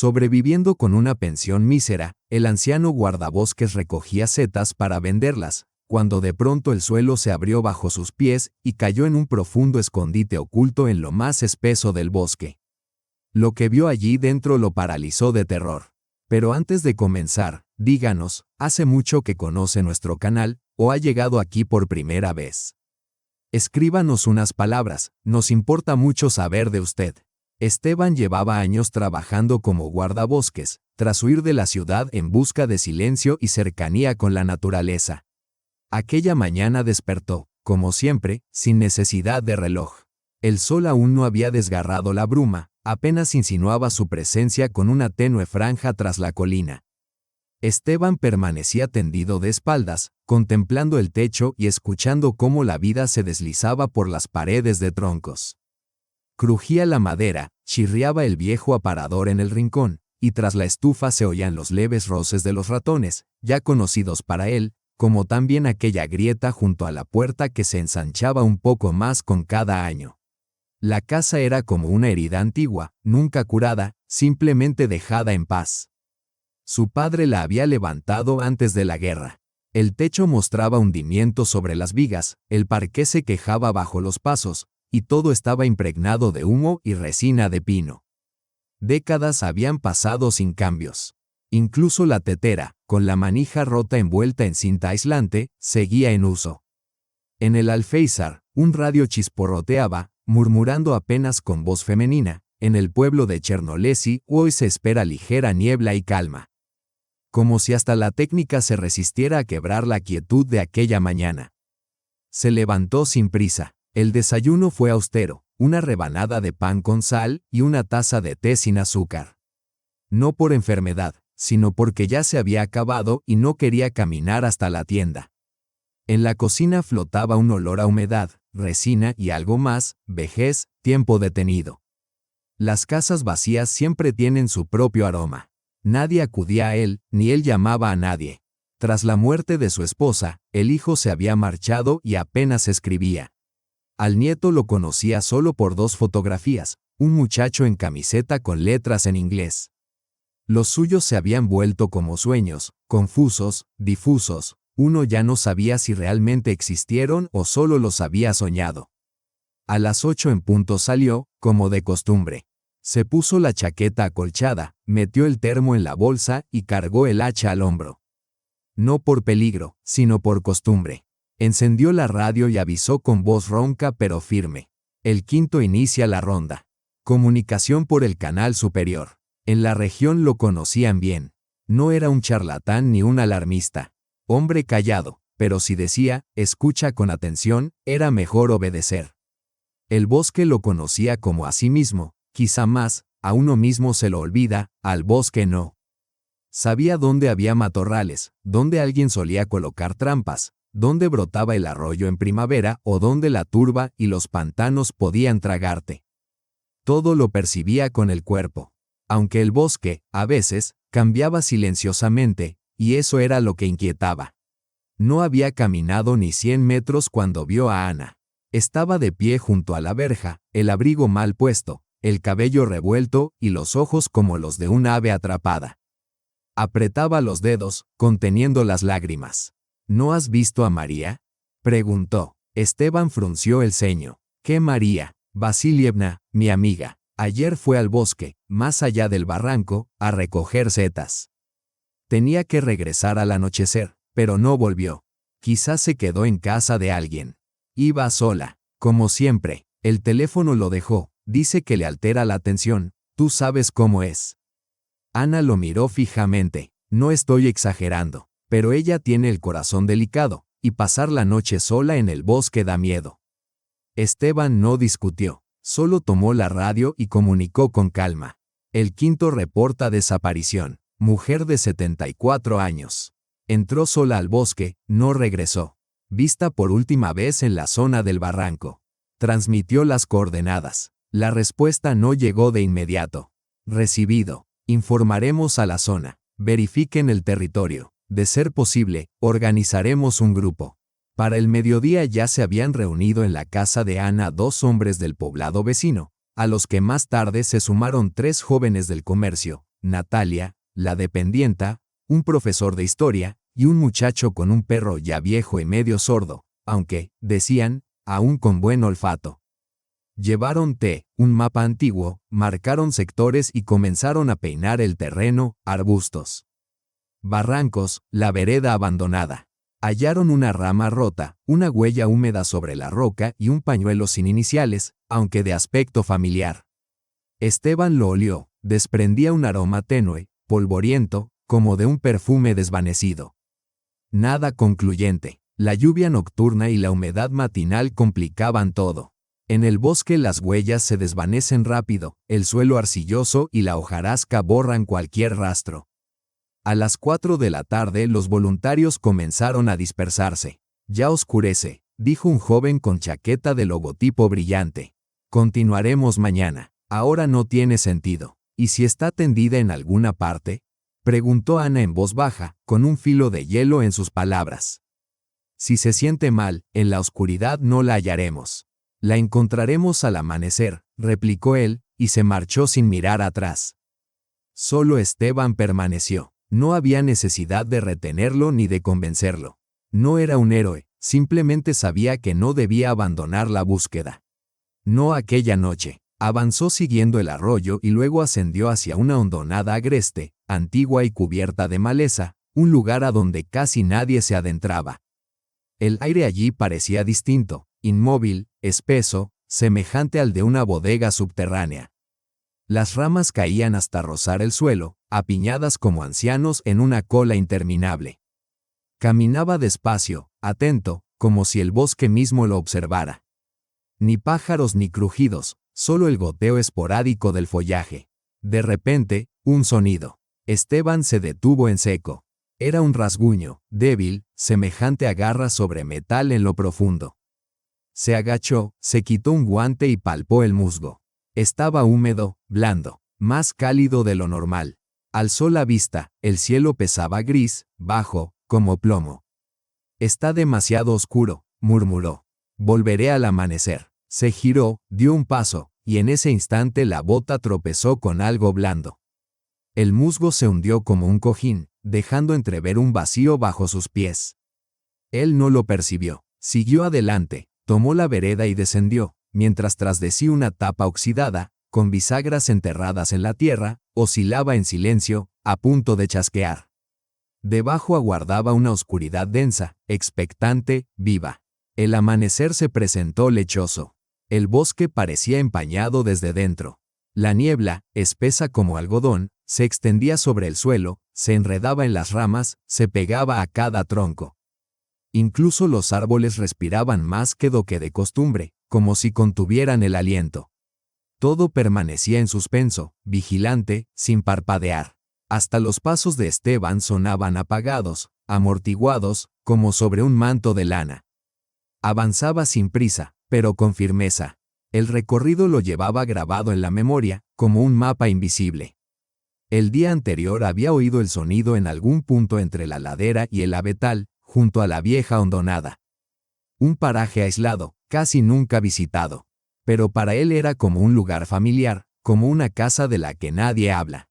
Sobreviviendo con una pensión mísera, el anciano guardabosques recogía setas para venderlas, cuando de pronto el suelo se abrió bajo sus pies y cayó en un profundo escondite oculto en lo más espeso del bosque. Lo que vio allí dentro lo paralizó de terror. Pero antes de comenzar, díganos, ¿hace mucho que conoce nuestro canal o ha llegado aquí por primera vez? Escríbanos unas palabras, nos importa mucho saber de usted. Esteban llevaba años trabajando como guardabosques, tras huir de la ciudad en busca de silencio y cercanía con la naturaleza. Aquella mañana despertó, como siempre, sin necesidad de reloj. El sol aún no había desgarrado la bruma, apenas insinuaba su presencia con una tenue franja tras la colina. Esteban permanecía tendido de espaldas, contemplando el techo y escuchando cómo la vida se deslizaba por las paredes de troncos. Crujía la madera, chirriaba el viejo aparador en el rincón, y tras la estufa se oían los leves roces de los ratones, ya conocidos para él, como también aquella grieta junto a la puerta que se ensanchaba un poco más con cada año. La casa era como una herida antigua, nunca curada, simplemente dejada en paz. Su padre la había levantado antes de la guerra. El techo mostraba hundimiento sobre las vigas, el parqué se quejaba bajo los pasos, y todo estaba impregnado de humo y resina de pino. Décadas habían pasado sin cambios. Incluso la tetera, con la manija rota envuelta en cinta aislante, seguía en uso. En el alféizar, un radio chisporroteaba, murmurando apenas con voz femenina: en el pueblo de Chernolesi hoy se espera ligera niebla y calma. Como si hasta la técnica se resistiera a quebrar la quietud de aquella mañana. Se levantó sin prisa. El desayuno fue austero, una rebanada de pan con sal y una taza de té sin azúcar. No por enfermedad, sino porque ya se había acabado y no quería caminar hasta la tienda. En la cocina flotaba un olor a humedad, resina y algo más, vejez, tiempo detenido. Las casas vacías siempre tienen su propio aroma. Nadie acudía a él, ni él llamaba a nadie. Tras la muerte de su esposa, el hijo se había marchado y apenas escribía. Al nieto lo conocía solo por 2 fotografías, un muchacho en camiseta con letras en inglés. Los suyos se habían vuelto como sueños, confusos, difusos, uno ya no sabía si realmente existieron o solo los había soñado. A las 8 en punto salió, como de costumbre. Se puso la chaqueta acolchada, metió el termo en la bolsa y cargó el hacha al hombro. No por peligro, sino por costumbre. Encendió la radio y avisó con voz ronca pero firme. El quinto inicia la ronda. Comunicación por el canal superior. En la región lo conocían bien. No era un charlatán ni un alarmista. Hombre callado, pero si decía, escucha con atención, era mejor obedecer. El bosque lo conocía como a sí mismo, quizá más, a uno mismo se lo olvida, al bosque no. Sabía dónde había matorrales, dónde alguien solía colocar trampas, dónde brotaba el arroyo en primavera o dónde la turba y los pantanos podían tragarte. Todo lo percibía con el cuerpo. Aunque el bosque, a veces, cambiaba silenciosamente, y eso era lo que inquietaba. No había caminado ni 100 metros cuando vio a Ana. Estaba de pie junto a la verja, el abrigo mal puesto, el cabello revuelto y los ojos como los de un ave atrapada. Apretaba los dedos, conteniendo las lágrimas. ¿No has visto a María?, preguntó. Esteban frunció el ceño. ¿Qué María? Vasilievna, mi amiga. Ayer fue al bosque, más allá del barranco, a recoger setas. Tenía que regresar al anochecer, pero no volvió. Quizás se quedó en casa de alguien. Iba sola, como siempre. El teléfono lo dejó. Dice que le altera la atención. Tú sabes cómo es. Ana lo miró fijamente. No estoy exagerando. Pero ella tiene el corazón delicado, y pasar la noche sola en el bosque da miedo. Esteban no discutió, solo tomó la radio y comunicó con calma. El quinto reporta desaparición, mujer de 74 años. Entró sola al bosque, no regresó. Vista por última vez en la zona del barranco. Transmitió las coordenadas. La respuesta no llegó de inmediato. Recibido. Informaremos a la zona. Verifiquen el territorio. De ser posible, organizaremos un grupo. Para el mediodía ya se habían reunido en la casa de Ana 2 hombres del poblado vecino, a los que más tarde se sumaron 3 jóvenes del comercio, Natalia, la dependienta, un profesor de historia, y un muchacho con un perro ya viejo y medio sordo, aunque, decían, aún con buen olfato. Llevaron té, un mapa antiguo, marcaron sectores y comenzaron a peinar el terreno, arbustos, barrancos, la vereda abandonada. Hallaron una rama rota, una huella húmeda sobre la roca y un pañuelo sin iniciales, aunque de aspecto familiar. Esteban lo olió, desprendía un aroma tenue, polvoriento, como de un perfume desvanecido. Nada concluyente. La lluvia nocturna y la humedad matinal complicaban todo. En el bosque las huellas se desvanecen rápido, el suelo arcilloso y la hojarasca borran cualquier rastro. A las 4 de la tarde los voluntarios comenzaron a dispersarse. Ya oscurece, dijo un joven con chaqueta de logotipo brillante. Continuaremos mañana. Ahora no tiene sentido. ¿Y si está tendida en alguna parte? Preguntó Ana en voz baja, con un filo de hielo en sus palabras. Si se siente mal, en la oscuridad no la hallaremos. La encontraremos al amanecer, replicó él, y se marchó sin mirar atrás. Solo Esteban permaneció. No había necesidad de retenerlo ni de convencerlo. No era un héroe, simplemente sabía que no debía abandonar la búsqueda. No aquella noche. Avanzó siguiendo el arroyo y luego ascendió hacia una hondonada agreste, antigua y cubierta de maleza, un lugar a donde casi nadie se adentraba. El aire allí parecía distinto, inmóvil, espeso, semejante al de una bodega subterránea. Las ramas caían hasta rozar el suelo, apiñadas como ancianos en una cola interminable. Caminaba despacio, atento, como si el bosque mismo lo observara. Ni pájaros ni crujidos, solo el goteo esporádico del follaje. De repente, un sonido. Esteban se detuvo en seco. Era un rasguño, débil, semejante a garras sobre metal en lo profundo. Se agachó, se quitó un guante y palpó el musgo. Estaba húmedo, blando, más cálido de lo normal. Alzó la vista, el cielo pesaba gris, bajo, como plomo. Está demasiado oscuro, murmuró. Volveré al amanecer. Se giró, dio un paso, y en ese instante la bota tropezó con algo blando. El musgo se hundió como un cojín, dejando entrever un vacío bajo sus pies. Él no lo percibió. Siguió adelante, tomó la vereda y descendió, mientras tras de sí una tapa oxidada, con bisagras enterradas en la tierra, oscilaba en silencio, a punto de chasquear. Debajo aguardaba una oscuridad densa, expectante, viva. El amanecer se presentó lechoso. El bosque parecía empañado desde dentro. La niebla, espesa como algodón, se extendía sobre el suelo, se enredaba en las ramas, se pegaba a cada tronco. Incluso los árboles respiraban más quedo que de costumbre, como si contuvieran el aliento. Todo permanecía en suspenso, vigilante, sin parpadear. Hasta los pasos de Esteban sonaban apagados, amortiguados, como sobre un manto de lana. Avanzaba sin prisa, pero con firmeza. El recorrido lo llevaba grabado en la memoria, como un mapa invisible. El día anterior había oído el sonido en algún punto entre la ladera y el abetal, junto a la vieja hondonada. Un paraje aislado, casi nunca visitado. Pero para él era como un lugar familiar, como una casa de la que nadie habla.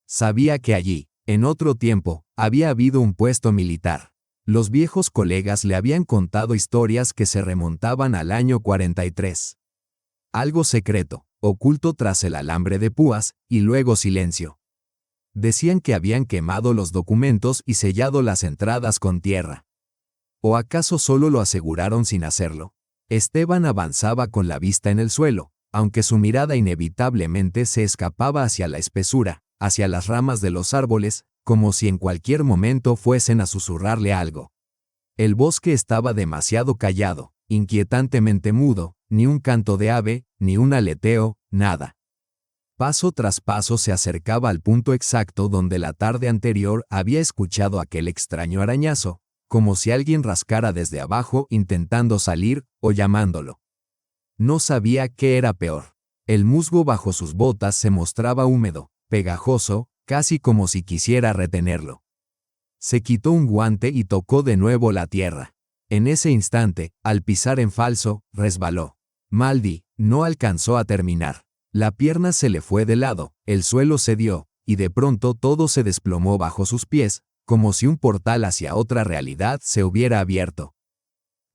Sabía que allí, en otro tiempo, había habido un puesto militar. Los viejos colegas le habían contado historias que se remontaban al año 43. Algo secreto, oculto tras el alambre de púas, y luego silencio. Decían que habían quemado los documentos y sellado las entradas con tierra. ¿O acaso solo lo aseguraron sin hacerlo? Esteban avanzaba con la vista en el suelo, aunque su mirada inevitablemente se escapaba hacia la espesura, hacia las ramas de los árboles, como si en cualquier momento fuesen a susurrarle algo. El bosque estaba demasiado callado, inquietantemente mudo, ni un canto de ave, ni un aleteo, nada. Paso tras paso se acercaba al punto exacto donde la tarde anterior había escuchado aquel extraño arañazo, como si alguien rascara desde abajo intentando salir o llamándolo. No sabía qué era peor. El musgo bajo sus botas se mostraba húmedo, pegajoso, casi como si quisiera retenerlo. Se quitó un guante y tocó de nuevo la tierra. En ese instante, al pisar en falso, resbaló. Maldi, no alcanzó a terminar. La pierna se le fue de lado, el suelo cedió, y de pronto todo se desplomó bajo sus pies, como si un portal hacia otra realidad se hubiera abierto.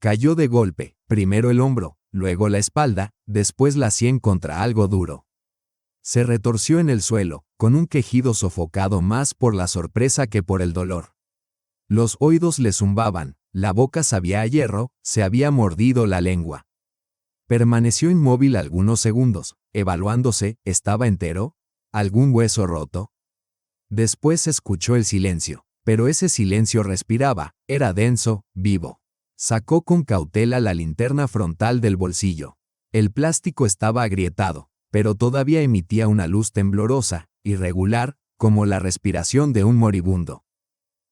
Cayó de golpe, primero el hombro, luego la espalda, después la sien contra algo duro. Se retorció en el suelo, con un quejido sofocado más por la sorpresa que por el dolor. Los oídos le zumbaban, la boca sabía a hierro, se había mordido la lengua. Permaneció inmóvil algunos segundos, evaluándose, ¿estaba entero? ¿Algún hueso roto? Después escuchó el silencio, pero ese silencio respiraba, era denso, vivo. Sacó con cautela la linterna frontal del bolsillo. El plástico estaba agrietado, pero todavía emitía una luz temblorosa, irregular, como la respiración de un moribundo.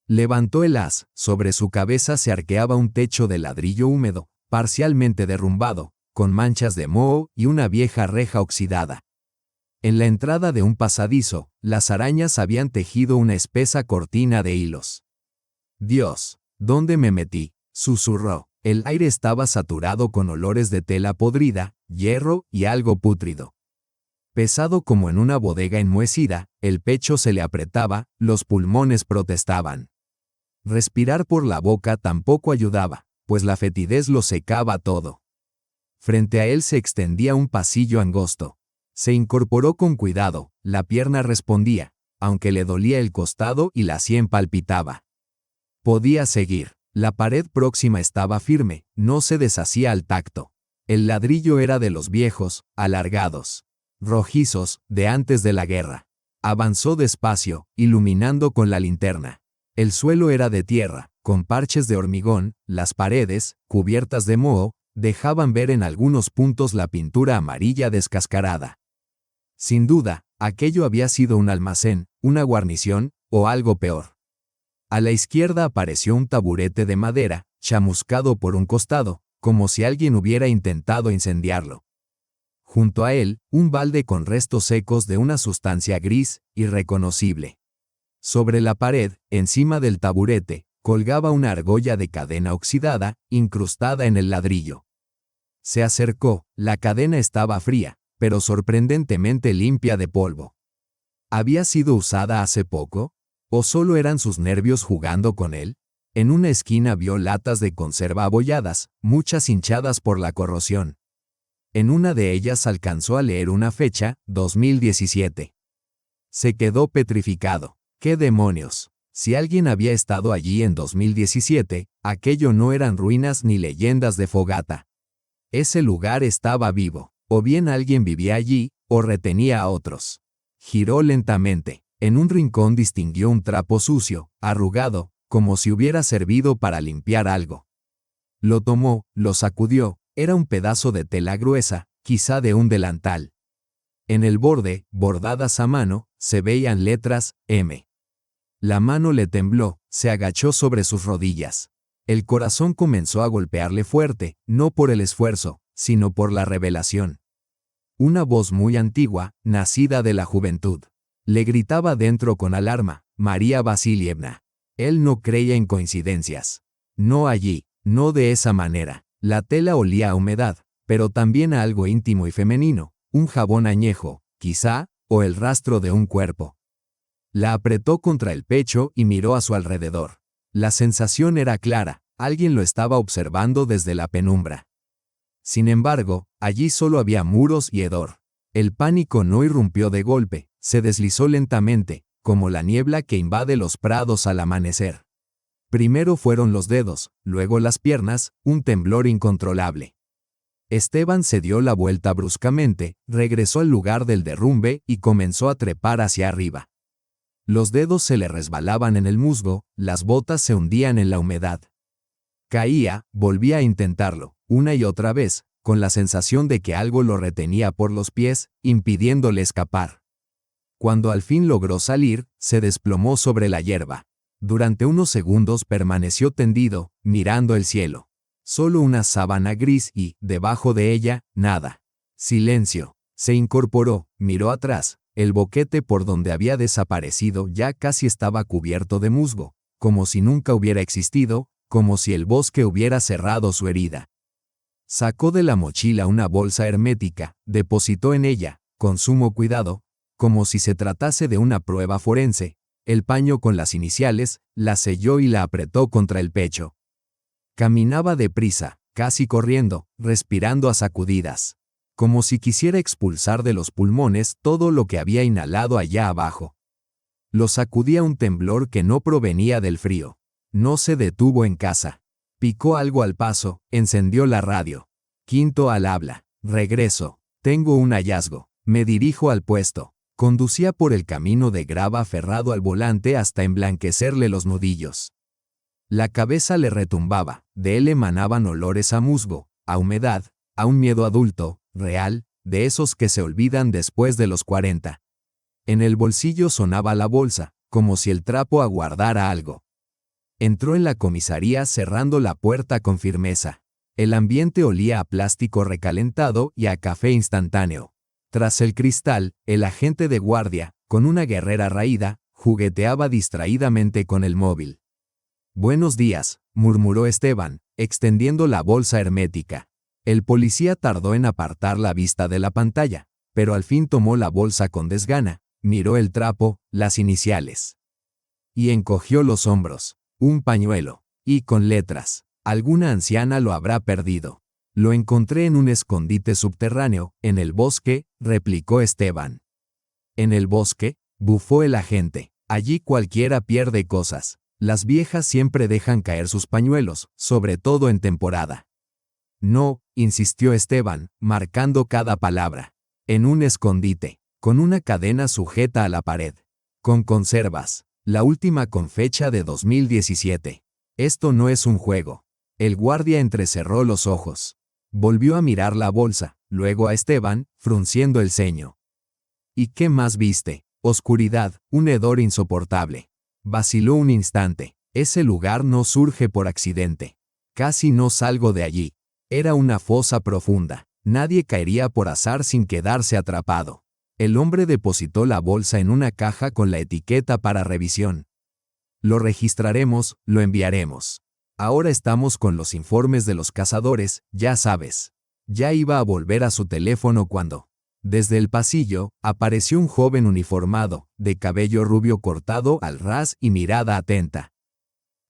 Levantó el haz, sobre su cabeza se arqueaba un techo de ladrillo húmedo, parcialmente derrumbado, con manchas de moho y una vieja reja oxidada. En la entrada de un pasadizo, las arañas habían tejido una espesa cortina de hilos. «Dios, ¿dónde me metí?», susurró. El aire estaba saturado con olores de tela podrida, hierro y algo pútrido. Pesado como en una bodega enmohecida, el pecho se le apretaba, los pulmones protestaban. Respirar por la boca tampoco ayudaba, pues la fetidez lo secaba todo. Frente a él se extendía un pasillo angosto. Se incorporó con cuidado, la pierna respondía, aunque le dolía el costado y la sien palpitaba. Podía seguir. La pared próxima estaba firme, no se deshacía al tacto. El ladrillo era de los viejos, alargados, rojizos, de antes de la guerra. Avanzó despacio, iluminando con la linterna. El suelo era de tierra, con parches de hormigón, las paredes, cubiertas de moho, dejaban ver en algunos puntos la pintura amarilla descascarada. Sin duda, aquello había sido un almacén, una guarnición, o algo peor. A la izquierda apareció un taburete de madera, chamuscado por un costado, como si alguien hubiera intentado incendiarlo. Junto a él, un balde con restos secos de una sustancia gris, irreconocible. Sobre la pared, encima del taburete, colgaba una argolla de cadena oxidada, incrustada en el ladrillo. Se acercó, la cadena estaba fría, pero sorprendentemente limpia de polvo. ¿Había sido usada hace poco? ¿O solo eran sus nervios jugando con él? En una esquina vio latas de conserva abolladas, muchas hinchadas por la corrosión. En una de ellas alcanzó a leer una fecha, 2017. Se quedó petrificado. ¡Qué demonios! Si alguien había estado allí en 2017, aquello no eran ruinas ni leyendas de fogata. Ese lugar estaba vivo, o bien alguien vivía allí, o retenía a otros. Giró lentamente. En un rincón distinguió un trapo sucio, arrugado, como si hubiera servido para limpiar algo. Lo tomó, lo sacudió, era un pedazo de tela gruesa, quizá de un delantal. En el borde, bordadas a mano, se veían letras M. La mano le tembló, se agachó sobre sus rodillas. El corazón comenzó a golpearle fuerte, no por el esfuerzo, sino por la revelación. Una voz muy antigua, nacida de la juventud. Le gritaba dentro con alarma, María Vasilievna. Él no creía en coincidencias. No allí, no de esa manera. La tela olía a humedad, pero también a algo íntimo y femenino, un jabón añejo, quizá, o el rastro de un cuerpo. La apretó contra el pecho y miró a su alrededor. La sensación era clara, alguien lo estaba observando desde la penumbra. Sin embargo, allí solo había muros y hedor. El pánico no irrumpió de golpe, se deslizó lentamente, como la niebla que invade los prados al amanecer. Primero fueron los dedos, luego las piernas, un temblor incontrolable. Esteban se dio la vuelta bruscamente, regresó al lugar del derrumbe y comenzó a trepar hacia arriba. Los dedos se le resbalaban en el musgo, las botas se hundían en la humedad. Caía, volvía a intentarlo, una y otra vez, con la sensación de que algo lo retenía por los pies, impidiéndole escapar. Cuando al fin logró salir, se desplomó sobre la hierba. Durante unos segundos permaneció tendido, mirando el cielo. Solo una sábana gris y, debajo de ella, nada. Silencio. Se incorporó, miró atrás. El boquete por donde había desaparecido ya casi estaba cubierto de musgo, como si nunca hubiera existido, como si el bosque hubiera cerrado su herida. Sacó de la mochila una bolsa hermética, depositó en ella, con sumo cuidado, como si se tratase de una prueba forense. El paño con las iniciales, la selló y la apretó contra el pecho. Caminaba deprisa, casi corriendo, respirando a sacudidas, como si quisiera expulsar de los pulmones todo lo que había inhalado allá abajo. Lo sacudía un temblor que no provenía del frío. No se detuvo en casa. Picó algo al paso, encendió la radio. Quinto al habla. Regreso. Tengo un hallazgo. Me dirijo al puesto. Conducía por el camino de grava aferrado al volante hasta emblanquecerle los nudillos. La cabeza le retumbaba, de él emanaban olores a musgo, a humedad, a un miedo adulto, real, de esos que se olvidan después de los 40. En el bolsillo sonaba la bolsa, como si el trapo aguardara algo. Entró en la comisaría cerrando la puerta con firmeza. El ambiente olía a plástico recalentado y a café instantáneo. Tras el cristal, el agente de guardia, con una guerrera raída, jugueteaba distraídamente con el móvil. «Buenos días», murmuró Esteban, extendiendo la bolsa hermética. El policía tardó en apartar la vista de la pantalla, pero al fin tomó la bolsa con desgana, miró el trapo, las iniciales. Y encogió los hombros. Un pañuelo. Y con letras. Alguna anciana lo habrá perdido. Lo encontré en un escondite subterráneo, en el bosque, replicó Esteban. ¿En el bosque?, bufó el agente. Allí cualquiera pierde cosas. Las viejas siempre dejan caer sus pañuelos, sobre todo en temporada. No, insistió Esteban, marcando cada palabra. En un escondite, con una cadena sujeta a la pared. Con conservas. La última con fecha de 2017. Esto no es un juego. El guardia entrecerró los ojos. Volvió a mirar la bolsa, luego a Esteban, frunciendo el ceño. ¿Y qué más viste? Oscuridad, un hedor insoportable. Vaciló un instante. Ese lugar no surge por accidente. Casi no salgo de allí. Era una fosa profunda. Nadie caería por azar sin quedarse atrapado. El hombre depositó la bolsa en una caja con la etiqueta para revisión. Lo registraremos, lo enviaremos. Ahora estamos con los informes de los cazadores, ya sabes. Ya iba a volver a su teléfono cuando, desde el pasillo, apareció un joven uniformado, de cabello rubio cortado al ras y mirada atenta.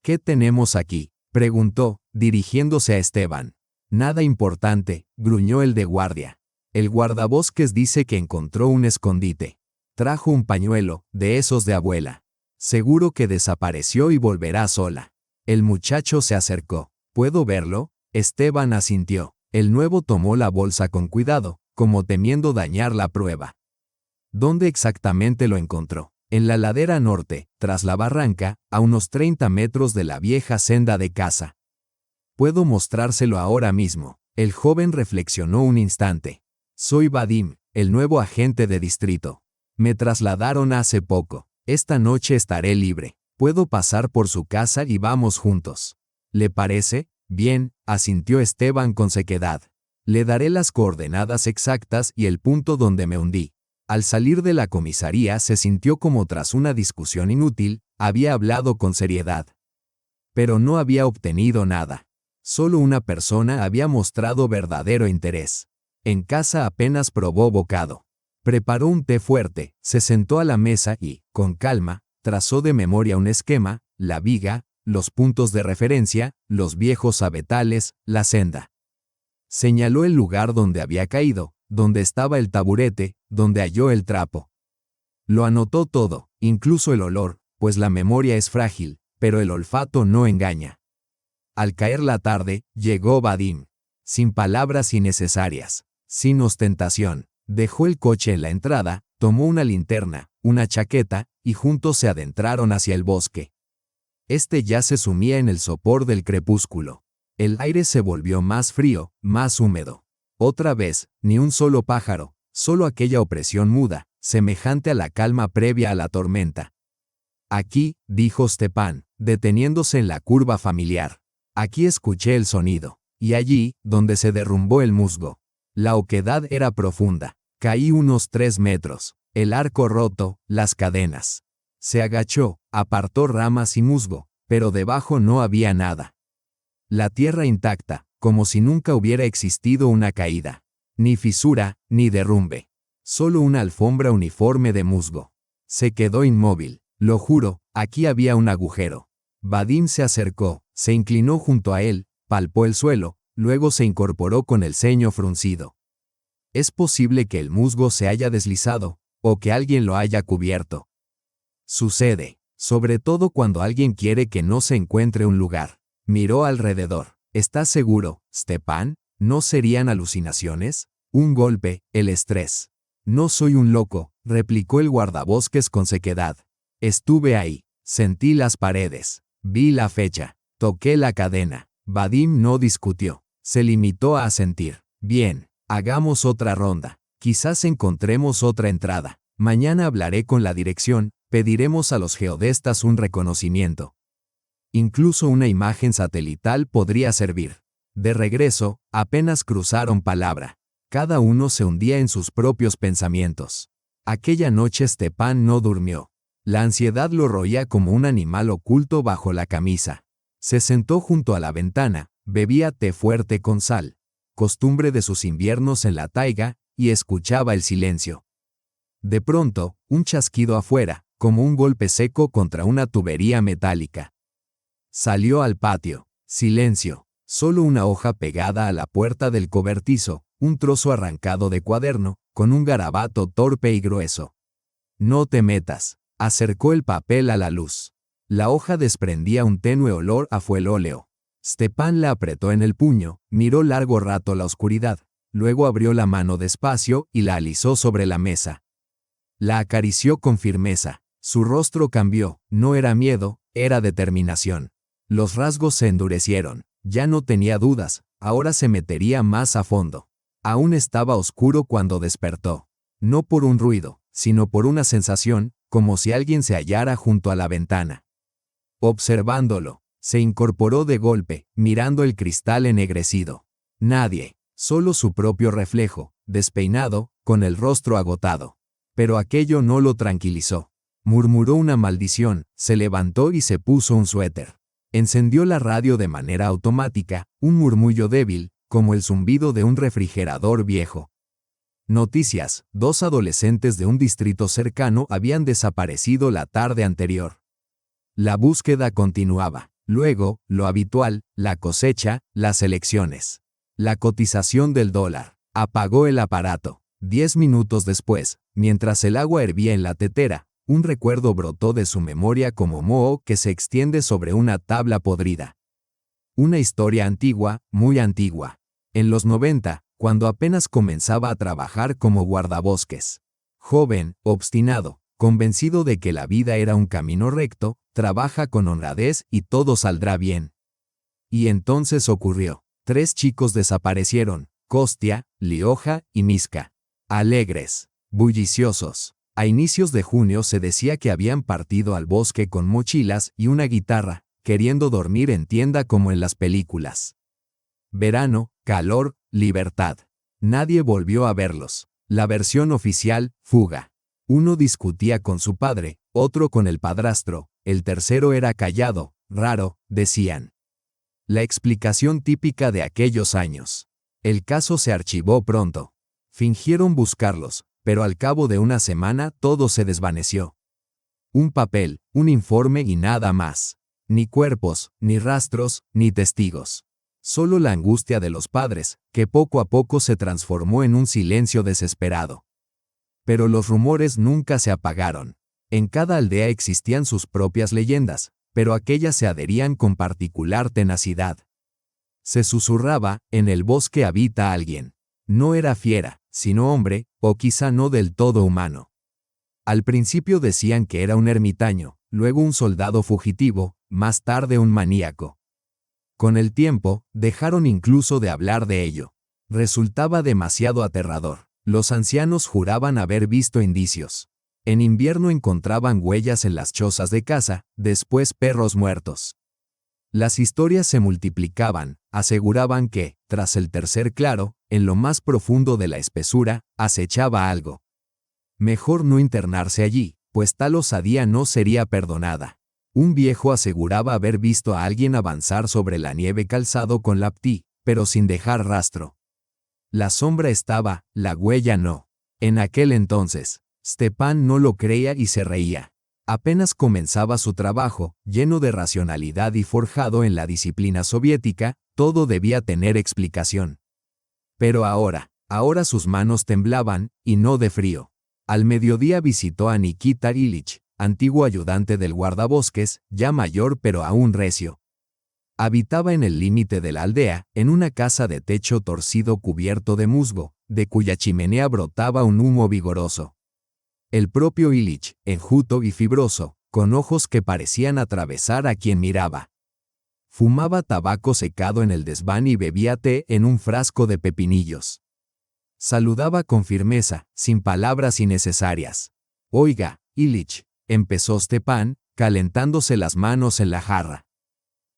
¿Qué tenemos aquí?, preguntó, dirigiéndose a Esteban. Nada importante, gruñó el de guardia. El guardabosques dice que encontró un escondite. Trajo un pañuelo, de esos de abuela. Seguro que desapareció y volverá sola. El muchacho se acercó. ¿Puedo verlo? Esteban asintió. El nuevo tomó la bolsa con cuidado, como temiendo dañar la prueba. ¿Dónde exactamente lo encontró? En la ladera norte, tras la barranca, a unos 30 metros de la vieja senda de caza. Puedo mostrárselo ahora mismo. El joven reflexionó un instante. Soy Vadim, el nuevo agente de distrito. Me trasladaron hace poco. Esta noche estaré libre. Puedo pasar por su casa y vamos juntos. ¿Le parece? Bien, asintió Esteban con sequedad. Le daré las coordenadas exactas y el punto donde me hundí. Al salir de la comisaría se sintió como tras una discusión inútil, había hablado con seriedad. Pero no había obtenido nada. Solo una persona había mostrado verdadero interés. En casa apenas probó bocado. Preparó un té fuerte, se sentó a la mesa y, con calma, trazó de memoria un esquema, la viga, los puntos de referencia, los viejos avetales, la senda. Señaló el lugar donde había caído, donde estaba el taburete, donde halló el trapo. Lo anotó todo, incluso el olor, pues la memoria es frágil, pero el olfato no engaña. Al caer la tarde, llegó Vadim. Sin palabras innecesarias, sin ostentación, dejó el coche en la entrada, tomó una linterna, una chaqueta, y juntos se adentraron hacia el bosque. Este ya se sumía en el sopor del crepúsculo. El aire se volvió más frío, más húmedo. Otra vez, ni un solo pájaro, solo aquella opresión muda, semejante a la calma previa a la tormenta. Aquí, dijo Stepan, deteniéndose en la curva familiar. Aquí escuché el sonido. Y allí, donde se derrumbó el musgo. La oquedad era profunda. Caí unos 3 metros. El arco roto, las cadenas. Se agachó, apartó ramas y musgo, pero debajo no había nada. La tierra intacta, como si nunca hubiera existido una caída. Ni fisura, ni derrumbe. Solo una alfombra uniforme de musgo. Se quedó inmóvil. Lo juro, aquí había un agujero. Vadim se acercó, se inclinó junto a él, palpó el suelo, luego se incorporó con el ceño fruncido. Es posible que el musgo se haya deslizado, o que alguien lo haya cubierto. Sucede, sobre todo cuando alguien quiere que no se encuentre un lugar. Miró alrededor. ¿Estás seguro, Stepan? ¿No serían alucinaciones? Un golpe, el estrés. No soy un loco, replicó el guardabosques con sequedad. Estuve ahí, sentí las paredes, vi la fecha, toqué la cadena. Vadim no discutió, se limitó a asentir. Bien, hagamos otra ronda. Quizás encontremos otra entrada. Mañana hablaré con la dirección, pediremos a los geodestas un reconocimiento. Incluso una imagen satelital podría servir. De regreso, apenas cruzaron palabra. Cada uno se hundía en sus propios pensamientos. Aquella noche Stepan no durmió. La ansiedad lo roía como un animal oculto bajo la camisa. Se sentó junto a la ventana, bebía té fuerte con sal, costumbre de sus inviernos en la taiga, y escuchaba el silencio. De pronto, un chasquido afuera, como un golpe seco contra una tubería metálica. Salió al patio. Silencio. Solo una hoja pegada a la puerta del cobertizo, un trozo arrancado de cuaderno, con un garabato torpe y grueso. No te metas. Acercó el papel a la luz. La hoja desprendía un tenue olor a fuelóleo. Stepan la apretó en el puño, miró largo rato la oscuridad, luego abrió la mano despacio y la alisó sobre la mesa. La acarició con firmeza. Su rostro cambió, no era miedo, era determinación. Los rasgos se endurecieron. Ya no tenía dudas, ahora se metería más a fondo. Aún estaba oscuro cuando despertó. No por un ruido, sino por una sensación, como si alguien se hallara junto a la ventana. Observándolo, se incorporó de golpe, mirando el cristal ennegrecido. Nadie, solo su propio reflejo, despeinado, con el rostro agotado. Pero aquello no lo tranquilizó. Murmuró una maldición, se levantó y se puso un suéter. Encendió la radio de manera automática, un murmullo débil, como el zumbido de un refrigerador viejo. Noticias: 2 adolescentes de un distrito cercano habían desaparecido la tarde anterior. La búsqueda continuaba. Luego, lo habitual, la cosecha, las elecciones. La cotización del dólar. Apagó el aparato. 10 minutos después, mientras el agua hervía en la tetera, un recuerdo brotó de su memoria como moho que se extiende sobre una tabla podrida. Una historia antigua, muy antigua. En los 90, cuando apenas comenzaba a trabajar como guardabosques. Joven, obstinado, convencido de que la vida era un camino recto, trabaja con honradez y todo saldrá bien. Y entonces ocurrió. 3 chicos desaparecieron: Kostia, Lioja y Miska. Alegres, bulliciosos. A inicios de junio se decía que habían partido al bosque con mochilas y una guitarra, queriendo dormir en tienda como en las películas. Verano, calor, libertad. Nadie volvió a verlos. La versión oficial: fuga. Uno discutía con su padre, otro con el padrastro, el tercero era callado, raro, decían. La explicación típica de aquellos años. El caso se archivó pronto. Fingieron buscarlos, pero al cabo de una semana todo se desvaneció. Un papel, un informe y nada más. Ni cuerpos, ni rastros, ni testigos. Solo la angustia de los padres, que poco a poco se transformó en un silencio desesperado. Pero los rumores nunca se apagaron. En cada aldea existían sus propias leyendas, pero aquellas se adherían con particular tenacidad. Se susurraba: en el bosque habita alguien. No era fiera, sino hombre, o quizá no del todo humano. Al principio decían que era un ermitaño, luego un soldado fugitivo, más tarde un maníaco. Con el tiempo, dejaron incluso de hablar de ello. Resultaba demasiado aterrador. Los ancianos juraban haber visto indicios. En invierno encontraban huellas en las chozas de casa, después perros muertos. Las historias se multiplicaban, aseguraban que, tras el tercer claro, en lo más profundo de la espesura, acechaba algo. Mejor no internarse allí, pues tal osadía no sería perdonada. Un viejo aseguraba haber visto a alguien avanzar sobre la nieve calzado con laptí, pero sin dejar rastro. La sombra estaba, la huella no. En aquel entonces, Stepan no lo creía y se reía. Apenas comenzaba su trabajo, lleno de racionalidad y forjado en la disciplina soviética, todo debía tener explicación. Pero ahora sus manos temblaban, y no de frío. Al mediodía visitó a Nikita Ilich, antiguo ayudante del guardabosques, ya mayor pero aún recio. Habitaba en el límite de la aldea, en una casa de techo torcido cubierto de musgo, de cuya chimenea brotaba un humo vigoroso. El propio Ilich, enjuto y fibroso, con ojos que parecían atravesar a quien miraba. Fumaba tabaco secado en el desván y bebía té en un frasco de pepinillos. Saludaba con firmeza, sin palabras innecesarias. «Oiga, Ilich», empezó Stepan, calentándose las manos en la jarra.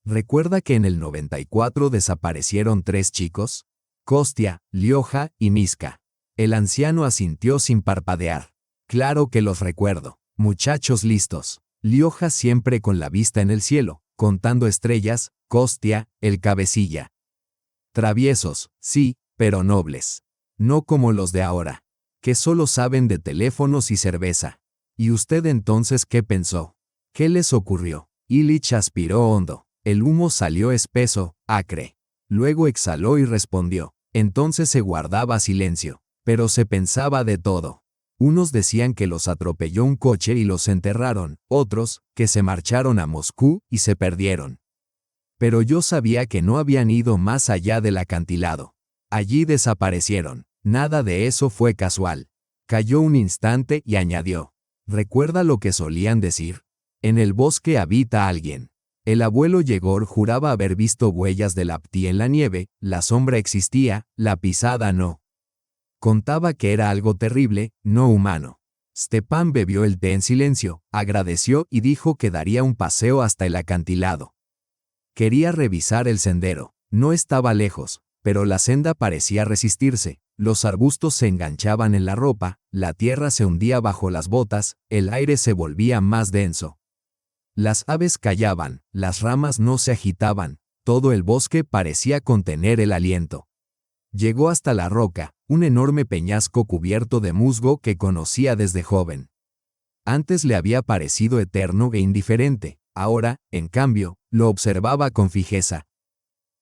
¿Recuerda que en el 94 desaparecieron 3 chicos? Kostia, Lioja y Miska. El anciano asintió sin parpadear. Claro que los recuerdo. Muchachos listos. Lioja siempre con la vista en el cielo, contando estrellas, Kostia, el cabecilla. Traviesos, sí, pero nobles. No como los de ahora, que solo saben de teléfonos y cerveza. ¿Y usted entonces qué pensó? ¿Qué les ocurrió? Ilich aspiró hondo. El humo salió espeso, acre. Luego exhaló y respondió. Entonces se guardaba silencio, pero se pensaba de todo. Unos decían que los atropelló un coche y los enterraron, otros, que se marcharon a Moscú y se perdieron. Pero yo sabía que no habían ido más allá del acantilado. Allí desaparecieron. Nada de eso fue casual. Calló un instante y añadió. ¿Recuerda lo que solían decir? En el bosque habita alguien. El abuelo Yegor juraba haber visto huellas de Laptí en la nieve, la sombra existía, la pisada no. Contaba que era algo terrible, no humano. Stepan bebió el té en silencio, agradeció y dijo que daría un paseo hasta el acantilado. Quería revisar el sendero. No estaba lejos, pero la senda parecía resistirse. Los arbustos se enganchaban en la ropa, la tierra se hundía bajo las botas, el aire se volvía más denso. Las aves callaban, las ramas no se agitaban, todo el bosque parecía contener el aliento. Llegó hasta la roca, un enorme peñasco cubierto de musgo que conocía desde joven. Antes le había parecido eterno e indiferente, ahora, en cambio, lo observaba con fijeza.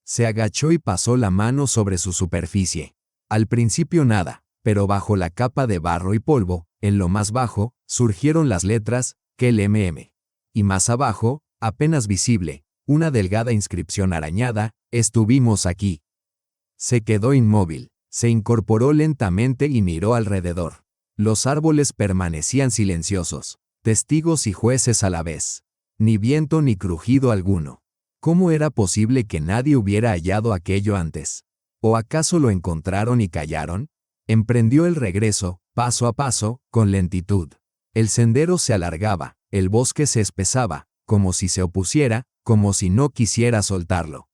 Se agachó y pasó la mano sobre su superficie. Al principio nada, pero bajo la capa de barro y polvo, en lo más bajo, surgieron las letras KLMM. Y más abajo, apenas visible, una delgada inscripción arañada, estuvimos aquí. Se quedó inmóvil, se incorporó lentamente y miró alrededor. Los árboles permanecían silenciosos, testigos y jueces a la vez. Ni viento ni crujido alguno. ¿Cómo era posible que nadie hubiera hallado aquello antes? ¿O acaso lo encontraron y callaron? Emprendió el regreso, paso a paso, con lentitud. El sendero se alargaba, el bosque se espesaba, como si se opusiera, como si no quisiera soltarlo.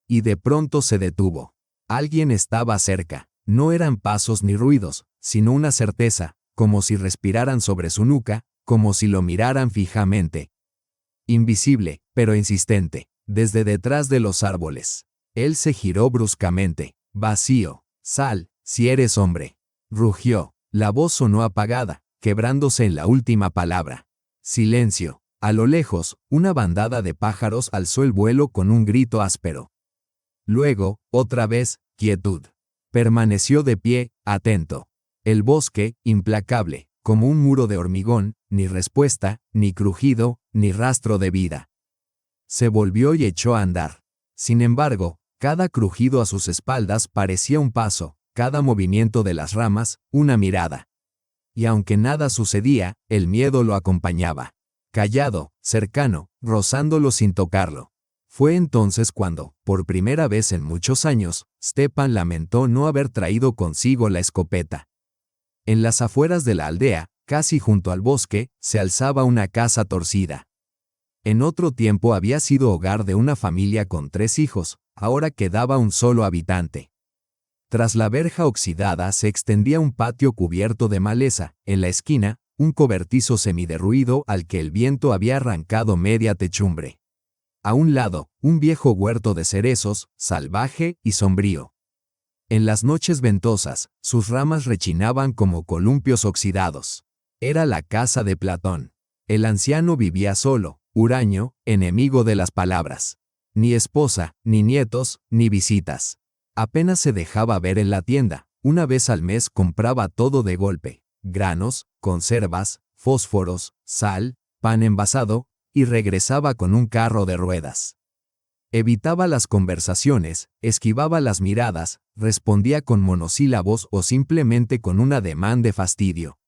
Y de pronto se detuvo. Alguien estaba cerca. No eran pasos ni ruidos, sino una certeza, como si respiraran sobre su nuca, como si lo miraran fijamente. Invisible, pero insistente, desde detrás de los árboles. Él se giró bruscamente. Vacío. Sal, si eres hombre. Rugió. La voz sonó apagada, quebrándose en la última palabra. Silencio. A lo lejos, una bandada de pájaros alzó el vuelo con un grito áspero. Luego, otra vez, quietud. Permaneció de pie, atento. El bosque, implacable, como un muro de hormigón, ni respuesta, ni crujido, ni rastro de vida. Se volvió y echó a andar. Sin embargo, cada crujido a sus espaldas parecía un paso, cada movimiento de las ramas, una mirada. Y aunque nada sucedía, el miedo lo acompañaba. Callado, cercano, rozándolo sin tocarlo. Fue entonces cuando, por primera vez en muchos años, Stepan lamentó no haber traído consigo la escopeta. En las afueras de la aldea, casi junto al bosque, se alzaba una casa torcida. En otro tiempo había sido hogar de una familia con 3 hijos, ahora quedaba un solo habitante. Tras la verja oxidada se extendía un patio cubierto de maleza, en la esquina, un cobertizo semiderruido al que el viento había arrancado media techumbre. A un lado, un viejo huerto de cerezos, salvaje y sombrío. En las noches ventosas, sus ramas rechinaban como columpios oxidados. Era la casa de Platón. El anciano vivía solo, huraño, enemigo de las palabras. Ni esposa, ni nietos, ni visitas. Apenas se dejaba ver en la tienda. Una vez al mes compraba todo de golpe: granos, conservas, fósforos, sal, pan envasado, y regresaba con un carro de ruedas. Evitaba las conversaciones, esquivaba las miradas, respondía con monosílabos o simplemente con un ademán de fastidio.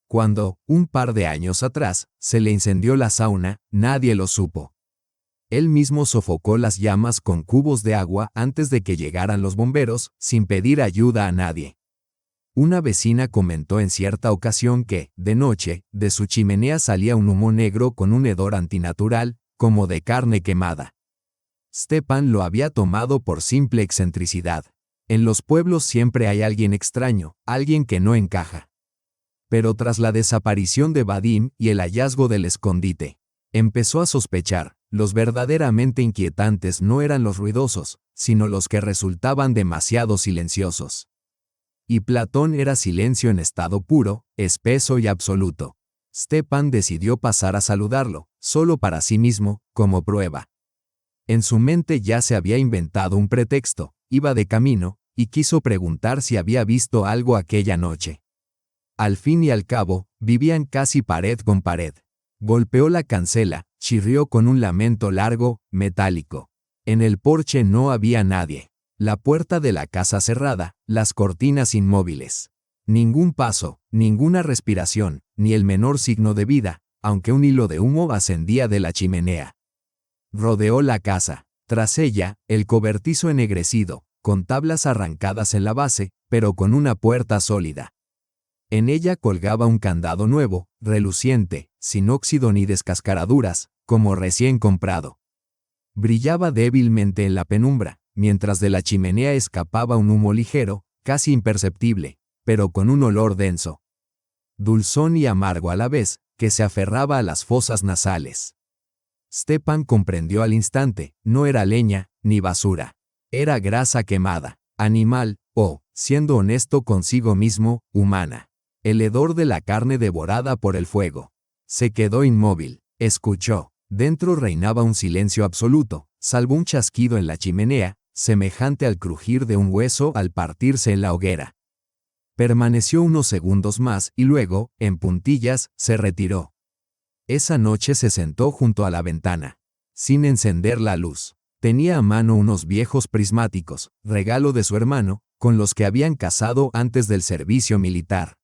Cuando, un par de años atrás, se le incendió la sauna, nadie lo supo. Él mismo sofocó las llamas con cubos de agua antes de que llegaran los bomberos, sin pedir ayuda a nadie. Una vecina comentó en cierta ocasión que, de noche, de su chimenea salía un humo negro con un hedor antinatural, como de carne quemada. Stepan lo había tomado por simple excentricidad. En los pueblos siempre hay alguien extraño, alguien que no encaja. Pero tras la desaparición de Vadim y el hallazgo del escondite, empezó a sospechar: los verdaderamente inquietantes no eran los ruidosos, sino los que resultaban demasiado silenciosos. Y Platón era silencio en estado puro, espeso y absoluto. Stepan decidió pasar a saludarlo, solo para sí mismo, como prueba. En su mente ya se había inventado un pretexto: iba de camino, y quiso preguntar si había visto algo aquella noche. Al fin y al cabo, vivían casi pared con pared. Golpeó la cancela, chirrió con un lamento largo, metálico. En el porche no había nadie. La puerta de la casa cerrada, las cortinas inmóviles. Ningún paso, ninguna respiración, ni el menor signo de vida, aunque un hilo de humo ascendía de la chimenea. Rodeó la casa. Tras ella, el cobertizo ennegrecido, con tablas arrancadas en la base, pero con una puerta sólida. En ella colgaba un candado nuevo, reluciente, sin óxido ni descascaraduras, como recién comprado. Brillaba débilmente en la penumbra, mientras de la chimenea escapaba un humo ligero, casi imperceptible, pero con un olor denso. Dulzón y amargo a la vez, que se aferraba a las fosas nasales. Stepan comprendió al instante: no era leña, ni basura. Era grasa quemada, animal, o, siendo honesto consigo mismo, humana. El hedor de la carne devorada por el fuego. Se quedó inmóvil, escuchó. Dentro reinaba un silencio absoluto, salvo un chasquido en la chimenea, semejante al crujir de un hueso al partirse en la hoguera. Permaneció unos segundos más y luego, en puntillas, se retiró. Esa noche se sentó junto a la ventana, sin encender la luz. Tenía a mano unos viejos prismáticos, regalo de su hermano, con los que habían cazado antes del servicio militar.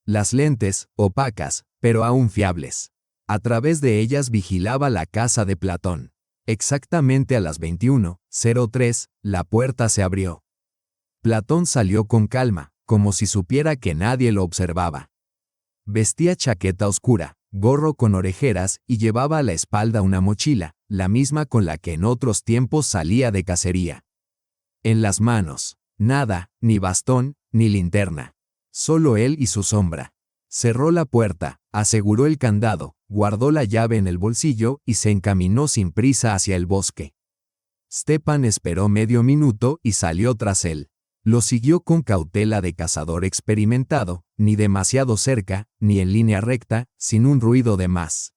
Las lentes, opacas, pero aún fiables. A través de ellas vigilaba la casa de Platón. Exactamente a las 21:03, la puerta se abrió. Platón salió con calma, como si supiera que nadie lo observaba. Vestía chaqueta oscura, gorro con orejeras y llevaba a la espalda una mochila, la misma con la que en otros tiempos salía de cacería. En las manos, nada, ni bastón, ni linterna. Solo él y su sombra. Cerró la puerta, aseguró el candado, guardó la llave en el bolsillo y se encaminó sin prisa hacia el bosque. Stepan esperó medio minuto y salió tras él. Lo siguió con cautela de cazador experimentado, ni demasiado cerca, ni en línea recta, sin un ruido de más.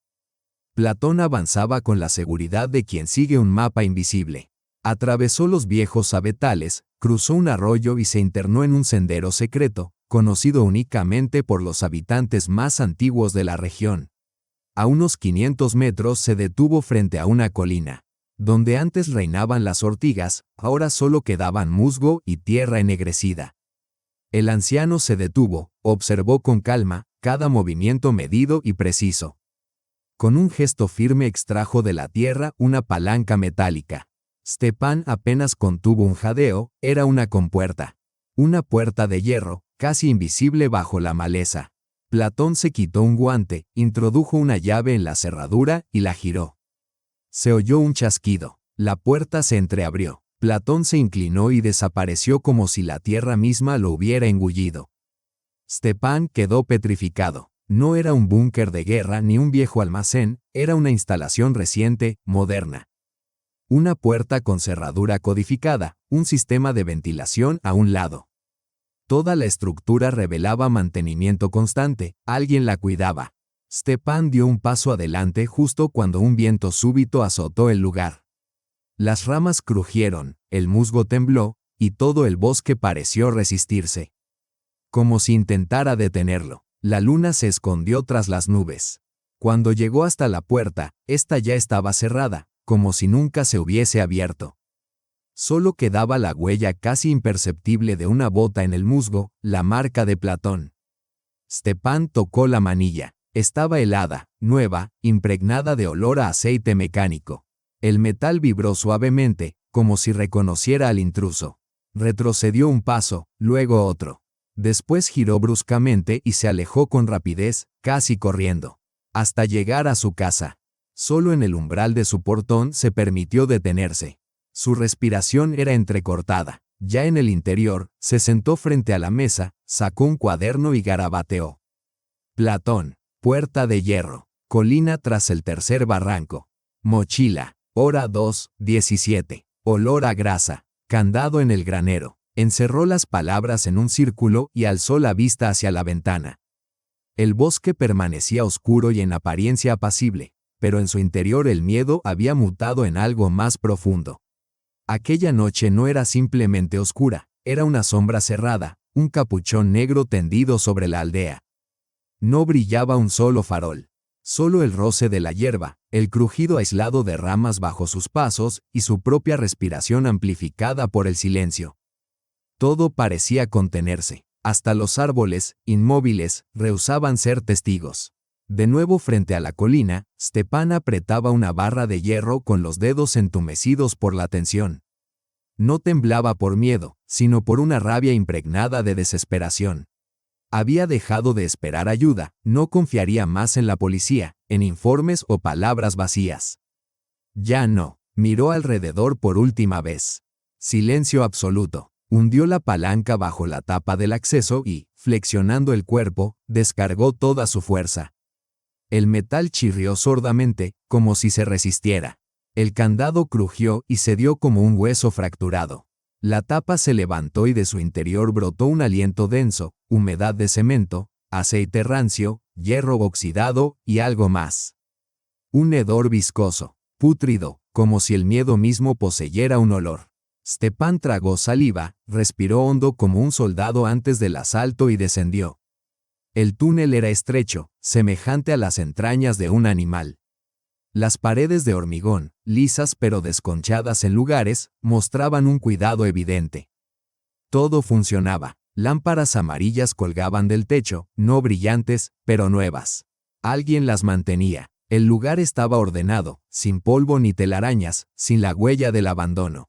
Platón avanzaba con la seguridad de quien sigue un mapa invisible. Atravesó los viejos avetales, cruzó un arroyo y se internó en un sendero secreto, conocido únicamente por los habitantes más antiguos de la región. A unos 500 metros se detuvo frente a una colina. Donde antes reinaban las ortigas, ahora solo quedaban musgo y tierra ennegrecida. El anciano se detuvo, observó con calma cada movimiento medido y preciso. Con un gesto firme extrajo de la tierra una palanca metálica. Stepan apenas contuvo un jadeo, era una compuerta. Una puerta de hierro, casi invisible bajo la maleza. Platón se quitó un guante, introdujo una llave en la cerradura y la giró. Se oyó un chasquido. La puerta se entreabrió. Platón se inclinó y desapareció como si la tierra misma lo hubiera engullido. Stepan quedó petrificado. No era un búnker de guerra ni un viejo almacén, era una instalación reciente, moderna. Una puerta con cerradura codificada, un sistema de ventilación a un lado. Toda la estructura revelaba mantenimiento constante, alguien la cuidaba. Stepan dio un paso adelante justo cuando un viento súbito azotó el lugar. Las ramas crujieron, el musgo tembló, y todo el bosque pareció resistirse. Como si intentara detenerlo, la luna se escondió tras las nubes. Cuando llegó hasta la puerta, esta ya estaba cerrada, como si nunca se hubiese abierto. Solo quedaba la huella casi imperceptible de una bota en el musgo, la marca de Platón. Stepan tocó la manilla. Estaba helada, nueva, impregnada de olor a aceite mecánico. El metal vibró suavemente, como si reconociera al intruso. Retrocedió un paso, luego otro. Después giró bruscamente y se alejó con rapidez, casi corriendo. Hasta llegar a su casa. Solo en el umbral de su portón se permitió detenerse. Su respiración era entrecortada. Ya en el interior, se sentó frente a la mesa, sacó un cuaderno y garabateó. Platón, puerta de hierro, colina tras el tercer barranco. Mochila, hora 2:17, olor a grasa, candado en el granero. Encerró las palabras en un círculo y alzó la vista hacia la ventana. El bosque permanecía oscuro y en apariencia apacible, pero en su interior el miedo había mutado en algo más profundo. Aquella noche no era simplemente oscura, era una sombra cerrada, un capuchón negro tendido sobre la aldea. No brillaba un solo farol. Solo el roce de la hierba, el crujido aislado de ramas bajo sus pasos y su propia respiración amplificada por el silencio. Todo parecía contenerse. Hasta los árboles, inmóviles, rehusaban ser testigos. De nuevo frente a la colina, Stepan apretaba una barra de hierro con los dedos entumecidos por la tensión. No temblaba por miedo, sino por una rabia impregnada de desesperación. Había dejado de esperar ayuda, no confiaría más en la policía, en informes o palabras vacías. Ya no, miró alrededor por última vez. Silencio absoluto. Hundió la palanca bajo la tapa del acceso y, flexionando el cuerpo, descargó toda su fuerza. El metal chirrió sordamente, como si se resistiera. El candado crujió y cedió como un hueso fracturado. La tapa se levantó y de su interior brotó un aliento denso, humedad de cemento, aceite rancio, hierro oxidado y algo más. Un hedor viscoso, pútrido, como si el miedo mismo poseyera un olor. Stepan tragó saliva, respiró hondo como un soldado antes del asalto y descendió. El túnel era estrecho, semejante a las entrañas de un animal. Las paredes de hormigón, lisas pero desconchadas en lugares, mostraban un cuidado evidente. Todo funcionaba. Lámparas amarillas colgaban del techo, no brillantes, pero nuevas. Alguien las mantenía. El lugar estaba ordenado, sin polvo ni telarañas, sin la huella del abandono.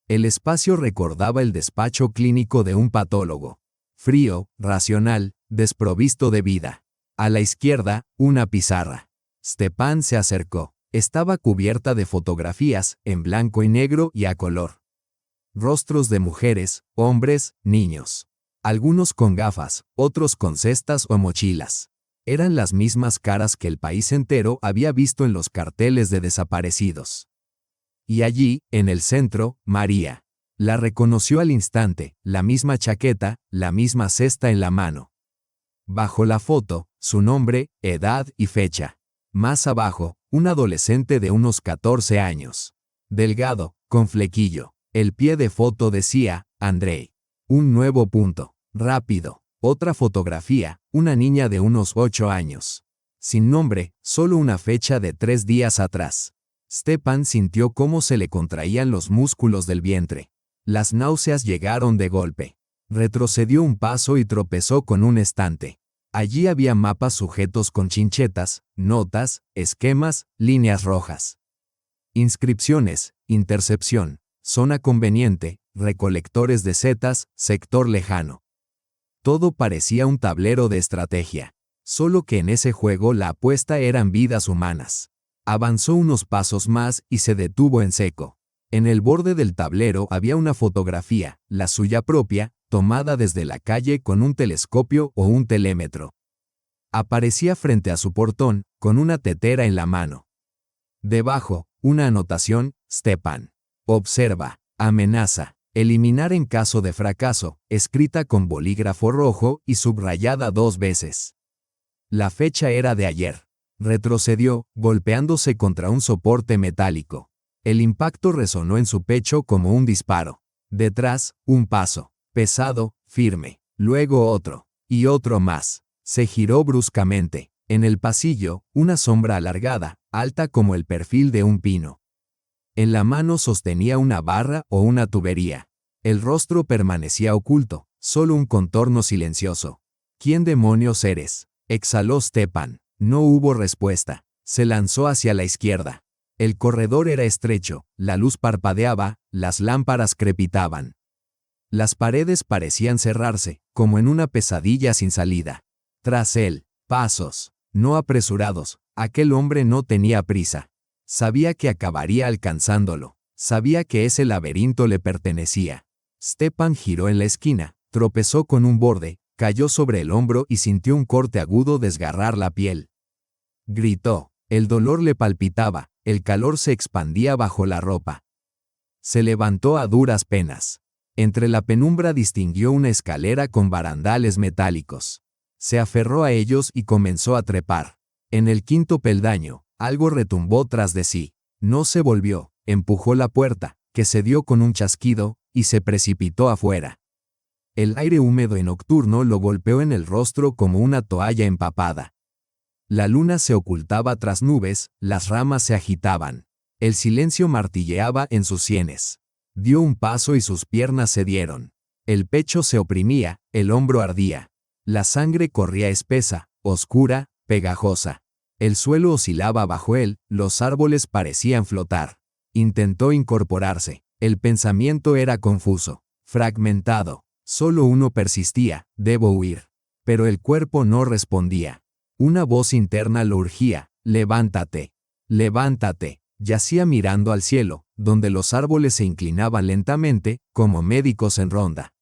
El espacio recordaba el despacho clínico de un patólogo. Frío, racional, desprovisto de vida. A la izquierda, una pizarra. Stepan se acercó. Estaba cubierta de fotografías, en blanco y negro y a color. Rostros de mujeres, hombres, niños. Algunos con gafas, otros con cestas o mochilas. Eran las mismas caras que el país entero había visto en los carteles de desaparecidos. Y allí, en el centro, María. La reconoció al instante, la misma chaqueta, la misma cesta en la mano. Bajo la foto, su nombre, edad y fecha. Más abajo, un adolescente de unos 14 años. Delgado, con flequillo. El pie de foto decía, Andrei. Un nuevo punto. Rápido. Otra fotografía, una niña de unos 8 años. Sin nombre, solo una fecha de 3 días atrás. Stepan sintió cómo se le contraían los músculos del vientre. Las náuseas llegaron de golpe. Retrocedió un paso y tropezó con un estante. Allí había mapas sujetos con chinchetas, notas, esquemas, líneas rojas. Inscripciones, intercepción, zona conveniente, recolectores de setas, sector lejano. Todo parecía un tablero de estrategia. Solo que en ese juego la apuesta eran vidas humanas. Avanzó unos pasos más y se detuvo en seco. En el borde del tablero había una fotografía, la suya propia, tomada desde la calle con un telescopio o un telémetro. Aparecía frente a su portón, con una tetera en la mano. Debajo, una anotación, Stepan. Observa. Amenaza. Eliminar en caso de fracaso, escrita con bolígrafo rojo y subrayada 2 veces. La fecha era de ayer. Retrocedió, golpeándose contra un soporte metálico. El impacto resonó en su pecho como un disparo. Detrás, un paso. Pesado, firme. Luego otro. Y otro más. Se giró bruscamente. En el pasillo, una sombra alargada, alta como el perfil de un pino. En la mano sostenía una barra o una tubería. El rostro permanecía oculto, solo un contorno silencioso. ¿Quién demonios eres?, exhaló Stepan. No hubo respuesta. Se lanzó hacia la izquierda. El corredor era estrecho, la luz parpadeaba, las lámparas crepitaban. Las paredes parecían cerrarse, como en una pesadilla sin salida. Tras él, pasos, no apresurados. Aquel hombre no tenía prisa. Sabía que acabaría alcanzándolo. Sabía que ese laberinto le pertenecía. Stepan giró en la esquina, tropezó con un borde, cayó sobre el hombro y sintió un corte agudo desgarrar la piel. Gritó. El dolor le palpitaba, el calor se expandía bajo la ropa. Se levantó a duras penas. Entre la penumbra distinguió una escalera con barandales metálicos. Se aferró a ellos y comenzó a trepar. En el 5.º peldaño, algo retumbó tras de sí. No se volvió, empujó la puerta, que cedió con un chasquido, y se precipitó afuera. El aire húmedo y nocturno lo golpeó en el rostro como una toalla empapada. La luna se ocultaba tras nubes, las ramas se agitaban. El silencio martilleaba en sus sienes. Dio un paso y sus piernas cedieron. El pecho se oprimía, el hombro ardía. La sangre corría espesa, oscura, pegajosa. El suelo oscilaba bajo él, los árboles parecían flotar. Intentó incorporarse. El pensamiento era confuso, fragmentado. Solo uno persistía: debo huir. Pero el cuerpo no respondía. Una voz interna lo urgía: levántate, levántate. Yacía mirando al cielo, donde los árboles se inclinaban lentamente, como médicos en ronda.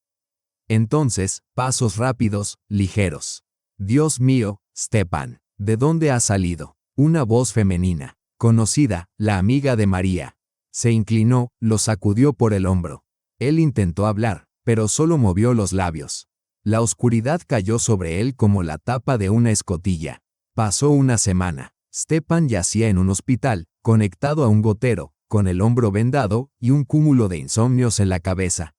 Entonces, pasos rápidos, ligeros. Dios mío, Stepan, ¿de dónde has salido? Una voz femenina, conocida, la amiga de María. Se inclinó, lo sacudió por el hombro. Él intentó hablar, pero solo movió los labios. La oscuridad cayó sobre él como la tapa de una escotilla. Pasó una semana. Stepan yacía en un hospital, conectado a un gotero, con el hombro vendado y un cúmulo de insomnios en la cabeza.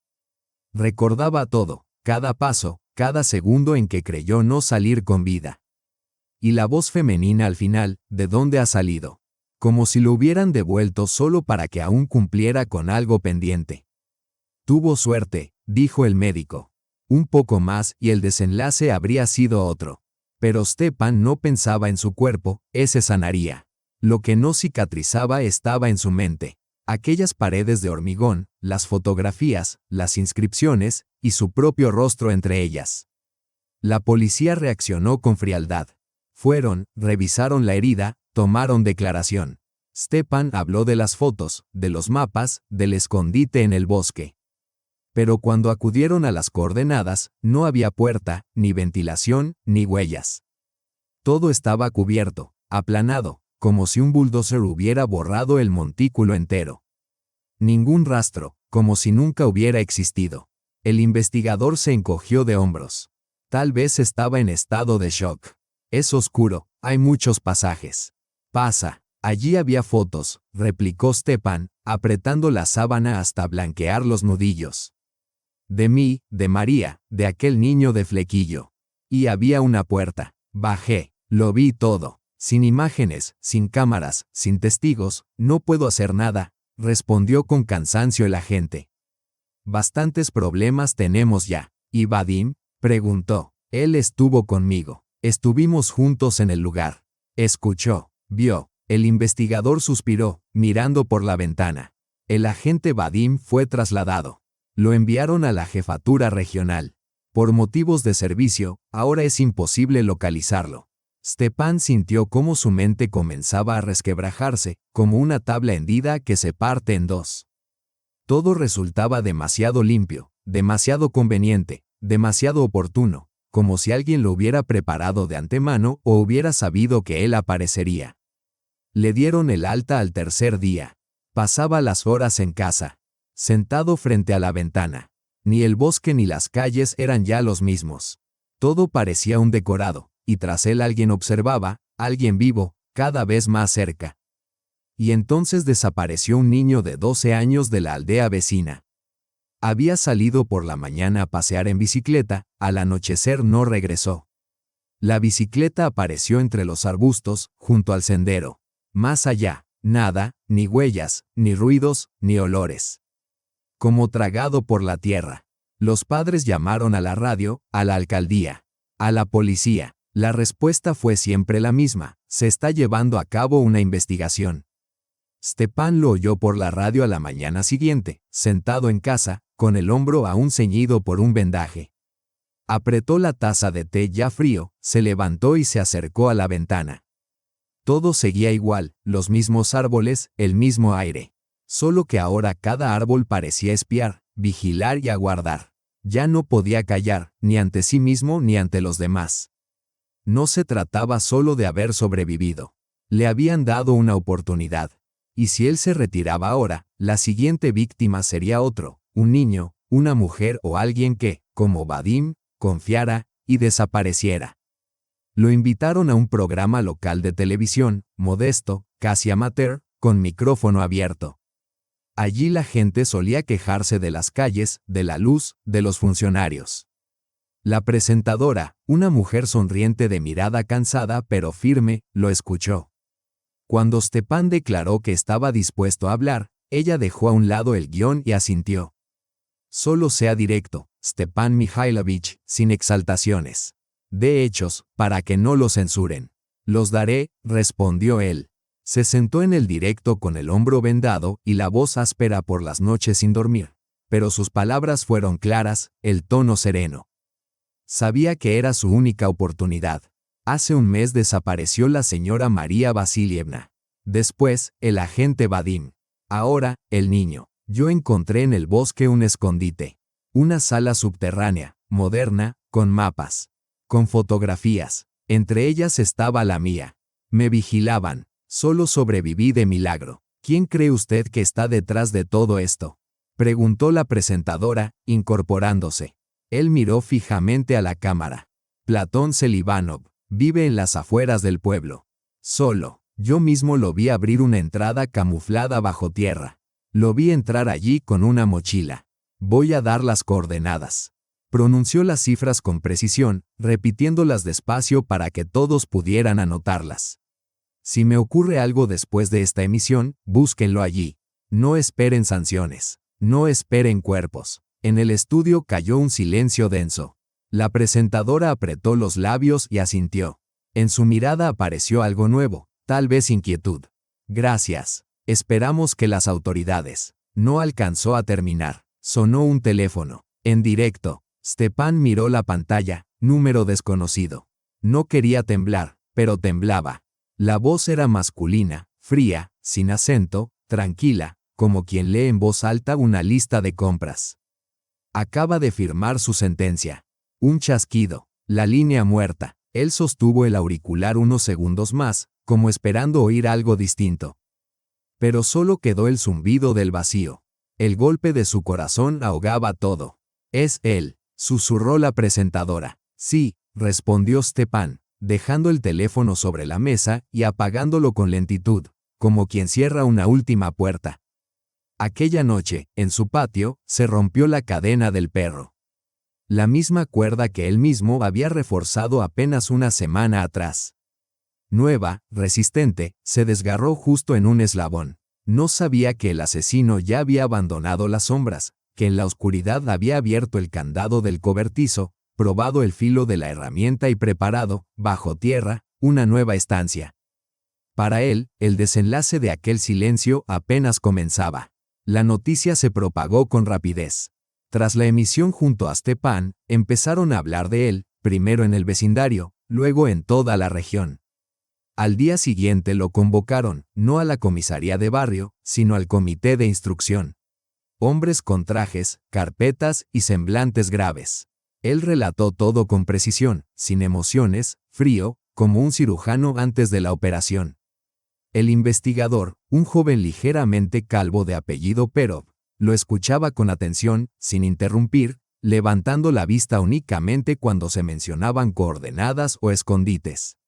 Recordaba todo, cada paso, cada segundo en que creyó no salir con vida. Y la voz femenina al final: ¿de dónde ha salido? Como si lo hubieran devuelto solo para que aún cumpliera con algo pendiente. Tuvo suerte, dijo el médico. Un poco más y el desenlace habría sido otro. Pero Stepan no pensaba en su cuerpo, ese sanaría. Lo que no cicatrizaba estaba en su mente. Aquellas paredes de hormigón, las fotografías, las inscripciones, y su propio rostro entre ellas. La policía reaccionó con frialdad. Fueron, revisaron la herida, tomaron declaración. Stepan habló de las fotos, de los mapas, del escondite en el bosque. Pero cuando acudieron a las coordenadas, no había puerta, ni ventilación, ni huellas. Todo estaba cubierto, aplanado, como si un bulldozer hubiera borrado el montículo entero. Ningún rastro, como si nunca hubiera existido. El investigador se encogió de hombros. Tal vez estaba en estado de shock. Es oscuro, hay muchos pasajes. Pasa. Allí había fotos, replicó Stepan, apretando la sábana hasta blanquear los nudillos. De mí, de María, de aquel niño de flequillo. Y había una puerta. Bajé, lo vi todo. Sin imágenes, sin cámaras, sin testigos, no puedo hacer nada, respondió con cansancio el agente. Bastantes problemas tenemos ya. ¿Y Vadim?, preguntó. Él estuvo conmigo. Estuvimos juntos en el lugar. Escuchó, vio. El investigador suspiró, mirando por la ventana. El agente Vadim fue trasladado. Lo enviaron a la jefatura regional. Por motivos de servicio, ahora es imposible localizarlo. Stepan sintió cómo su mente comenzaba a resquebrajarse, como una tabla hendida que se parte en dos. Todo resultaba demasiado limpio, demasiado conveniente, demasiado oportuno, como si alguien lo hubiera preparado de antemano o hubiera sabido que él aparecería. Le dieron el alta al tercer día. Pasaba las horas en casa, sentado frente a la ventana. Ni el bosque ni las calles eran ya los mismos. Todo parecía un decorado, y tras él alguien observaba, alguien vivo, cada vez más cerca. Y entonces desapareció un niño de 12 años de la aldea vecina. Había salido por la mañana a pasear en bicicleta, al anochecer no regresó. La bicicleta apareció entre los arbustos, junto al sendero. Más allá, nada, ni huellas, ni ruidos, ni olores. Como tragado por la tierra. Los padres llamaron a la radio, a la alcaldía, a la policía. La respuesta fue siempre la misma: se está llevando a cabo una investigación. Stepan lo oyó por la radio a la mañana siguiente, sentado en casa, con el hombro aún ceñido por un vendaje. Apretó la taza de té ya frío, se levantó y se acercó a la ventana. Todo seguía igual, los mismos árboles, el mismo aire. Solo que ahora cada árbol parecía espiar, vigilar y aguardar. Ya no podía callar, ni ante sí mismo ni ante los demás. No se trataba solo de haber sobrevivido. Le habían dado una oportunidad. Y si él se retiraba ahora, la siguiente víctima sería otro, un niño, una mujer o alguien que, como Vadim, confiara y desapareciera. Lo invitaron a un programa local de televisión, modesto, casi amateur, con micrófono abierto. Allí la gente solía quejarse de las calles, de la luz, de los funcionarios. La presentadora, una mujer sonriente de mirada cansada pero firme, lo escuchó. Cuando Stepan declaró que estaba dispuesto a hablar, ella dejó a un lado el guión y asintió. Solo sea directo, Stepan Mikhailovich, sin exaltaciones. Dé hechos, para que no lo censuren. Los daré, respondió él. Se sentó en el directo con el hombro vendado y la voz áspera por las noches sin dormir. Pero sus palabras fueron claras, el tono sereno. Sabía que era su única oportunidad. Hace un mes desapareció la señora María Vasilievna. Después, el agente Vadim. Ahora, el niño. Yo encontré en el bosque un escondite. Una sala subterránea, moderna, con mapas. Con fotografías. Entre ellas estaba la mía. Me vigilaban. Solo sobreviví de milagro. ¿Quién cree usted que está detrás de todo esto?, preguntó la presentadora, incorporándose. Él miró fijamente a la cámara. Platón Selivanov. Vive en las afueras del pueblo. Solo. Yo mismo lo vi abrir una entrada camuflada bajo tierra. Lo vi entrar allí con una mochila. Voy a dar las coordenadas. Pronunció las cifras con precisión, repitiéndolas despacio para que todos pudieran anotarlas. Si me ocurre algo después de esta emisión, búsquenlo allí. No esperen sanciones. No esperen cuerpos. En el estudio cayó un silencio denso. La presentadora apretó los labios y asintió. En su mirada apareció algo nuevo, tal vez inquietud. Gracias. Esperamos que las autoridades. No alcanzó a terminar. Sonó un teléfono. En directo. Stepan miró la pantalla, número desconocido. No quería temblar, pero temblaba. La voz era masculina, fría, sin acento, tranquila, como quien lee en voz alta una lista de compras. Acaba de firmar su sentencia. Un chasquido. La línea muerta. Él sostuvo el auricular unos segundos más, como esperando oír algo distinto. Pero solo quedó el zumbido del vacío. El golpe de su corazón ahogaba todo. Es él, susurró la presentadora. Sí, respondió Stepan, dejando el teléfono sobre la mesa y apagándolo con lentitud, como quien cierra una última puerta. Aquella noche, en su patio, se rompió la cadena del perro. La misma cuerda que él mismo había reforzado apenas una semana atrás. Nueva, resistente, se desgarró justo en un eslabón. No sabía que el asesino ya había abandonado las sombras, que en la oscuridad había abierto el candado del cobertizo, probado el filo de la herramienta y preparado, bajo tierra, una nueva estancia. Para él, el desenlace de aquel silencio apenas comenzaba. La noticia se propagó con rapidez. Tras la emisión junto a Stepan, empezaron a hablar de él, primero en el vecindario, luego en toda la región. Al día siguiente lo convocaron, no a la comisaría de barrio, sino al comité de instrucción. Hombres con trajes, carpetas y semblantes graves. Él relató todo con precisión, sin emociones, frío, como un cirujano antes de la operación. El investigador, Un joven ligeramente calvo de apellido Perov lo escuchaba con atención, sin interrumpir, levantando la vista únicamente cuando se mencionaban coordenadas o escondites.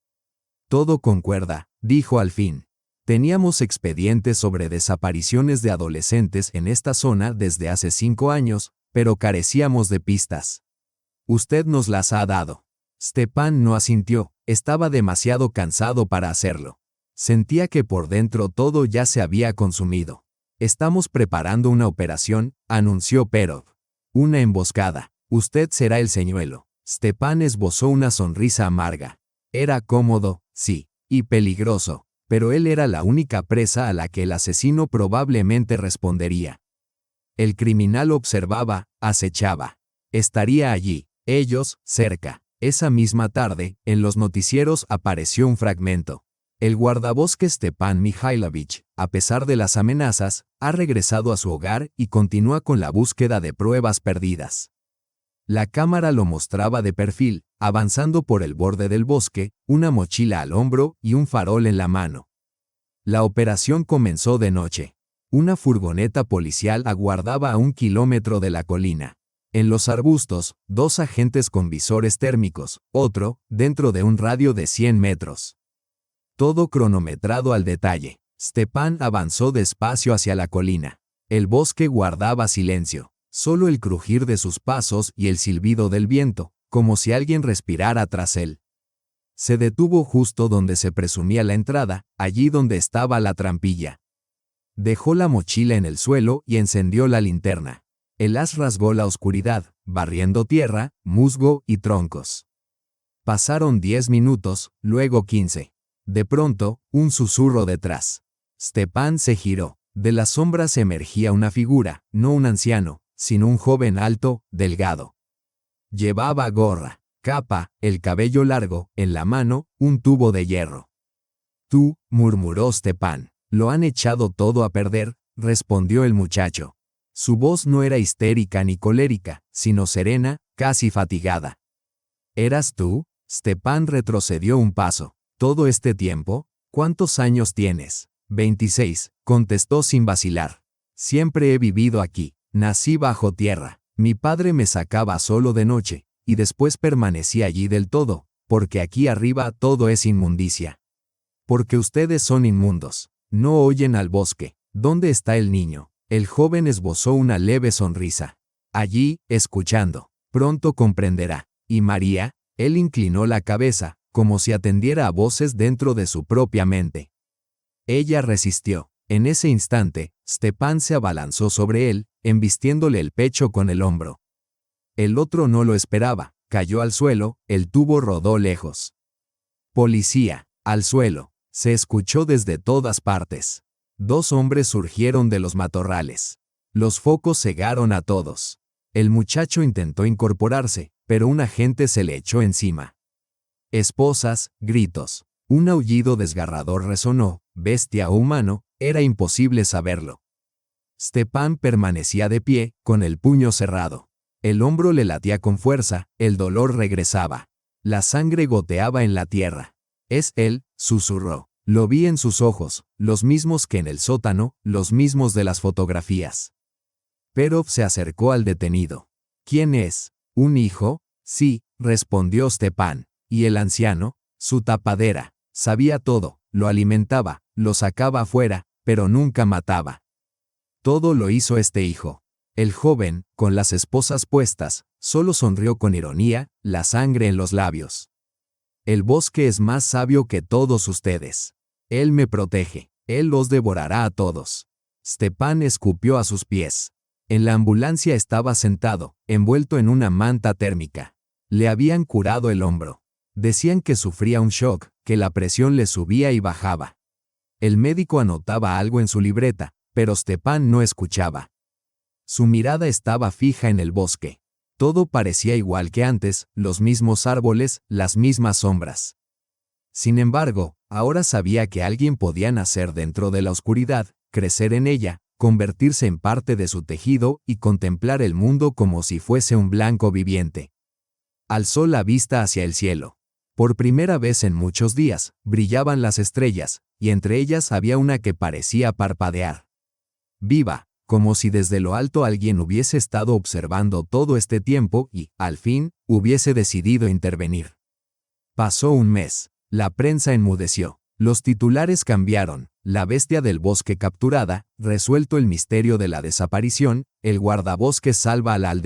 Todo concuerda, dijo al fin. Teníamos expedientes sobre desapariciones de adolescentes en esta zona desde hace 5 años, pero carecíamos de pistas. Usted nos las ha dado. Stepan no asintió, estaba demasiado cansado para hacerlo. Sentía que por dentro todo ya se había consumido. Estamos preparando una operación, anunció Perov. Una emboscada. Usted será el señuelo. Stepan esbozó una sonrisa amarga. Era cómodo, sí, y peligroso, pero él era la única presa a la que el asesino probablemente respondería. El criminal observaba, acechaba. Estaría allí, ellos, cerca. Esa misma tarde, en los noticieros apareció un fragmento. El guardabosque Stepan Mikhailovich, a pesar de las amenazas, ha regresado a su hogar y continúa con la búsqueda de pruebas perdidas. La cámara lo mostraba de perfil, avanzando por el borde del bosque, una mochila al hombro y un farol en la mano. La operación comenzó de noche. Una furgoneta policial aguardaba a 1 kilómetro de la colina. En los arbustos, 2 agentes con visores térmicos, otro, dentro de un radio de 100 metros. Todo cronometrado al detalle. Stepan avanzó despacio hacia la colina. El bosque guardaba silencio, solo el crujir de sus pasos y el silbido del viento, como si alguien respirara tras él. Se detuvo justo donde se presumía la entrada, allí donde estaba la trampilla. Dejó la mochila en el suelo y encendió la linterna. El haz rasgó la oscuridad, barriendo tierra, musgo y troncos. Pasaron 10 minutos, luego 15. De pronto, un susurro detrás. Stepan se giró. De las sombras emergía una figura, no un anciano, sino un joven alto, delgado. Llevaba gorra, capa, el cabello largo, en la mano, un tubo de hierro. Tú, murmuró Stepan. Lo han echado todo a perder, respondió el muchacho. Su voz no era histérica ni colérica, sino serena, casi fatigada. ¿Eras tú? Stepan retrocedió un paso. ¿Todo este tiempo? ¿Cuántos años tienes? 26, contestó sin vacilar. Siempre he vivido aquí. Nací bajo tierra. Mi padre me sacaba solo de noche, y después permanecí allí del todo, porque aquí arriba todo es inmundicia. Porque ustedes son inmundos. No oyen al bosque. ¿Dónde está el niño? El joven esbozó una leve sonrisa. Allí, escuchando. Pronto comprenderá. ¿Y María? Él inclinó la cabeza, como si atendiera a voces dentro de su propia mente. Ella resistió. En ese instante, Stepan se abalanzó sobre él, embistiéndole el pecho con el hombro. El otro no lo esperaba, cayó al suelo, el tubo rodó lejos. Policía, al suelo, se escuchó desde todas partes. 2 hombres surgieron de los matorrales. Los focos cegaron a todos. El muchacho intentó incorporarse, pero un agente se le echó encima. Esposas, gritos. Un aullido desgarrador resonó, bestia o humano, era imposible saberlo. Stepan permanecía de pie, con el puño cerrado. El hombro le latía con fuerza, el dolor regresaba. La sangre goteaba en la tierra. Es él, susurró. Lo vi en sus ojos, los mismos que en el sótano, los mismos de las fotografías. Perov se acercó al detenido. ¿Quién es? ¿Un hijo? Sí, respondió Stepan. ¿Y el anciano? Su tapadera. Sabía todo, lo alimentaba, lo sacaba afuera, pero nunca mataba. Todo lo hizo este hijo. El joven, con las esposas puestas, solo sonrió con ironía, la sangre en los labios. El bosque es más sabio que todos ustedes. Él me protege, él los devorará a todos. Stepan escupió a sus pies. En la ambulancia estaba sentado, envuelto en una manta térmica. Le habían curado el hombro. Decían que sufría un shock, que la presión le subía y bajaba. El médico anotaba algo en su libreta, pero Stepan no escuchaba. Su mirada estaba fija en el bosque. Todo parecía igual que antes, los mismos árboles, las mismas sombras. Sin embargo, ahora sabía que alguien podía nacer dentro de la oscuridad, crecer en ella, convertirse en parte de su tejido y contemplar el mundo como si fuese un blanco viviente. Alzó la vista hacia el cielo. Por primera vez en muchos días, brillaban las estrellas, y entre ellas había una que parecía parpadear. Viva, como si desde lo alto alguien hubiese estado observando todo este tiempo y, al fin, hubiese decidido intervenir. Pasó un mes. La prensa enmudeció. Los titulares cambiaron. La bestia del bosque capturada, resuelto el misterio de la desaparición, el guardabosques salva a la aldea.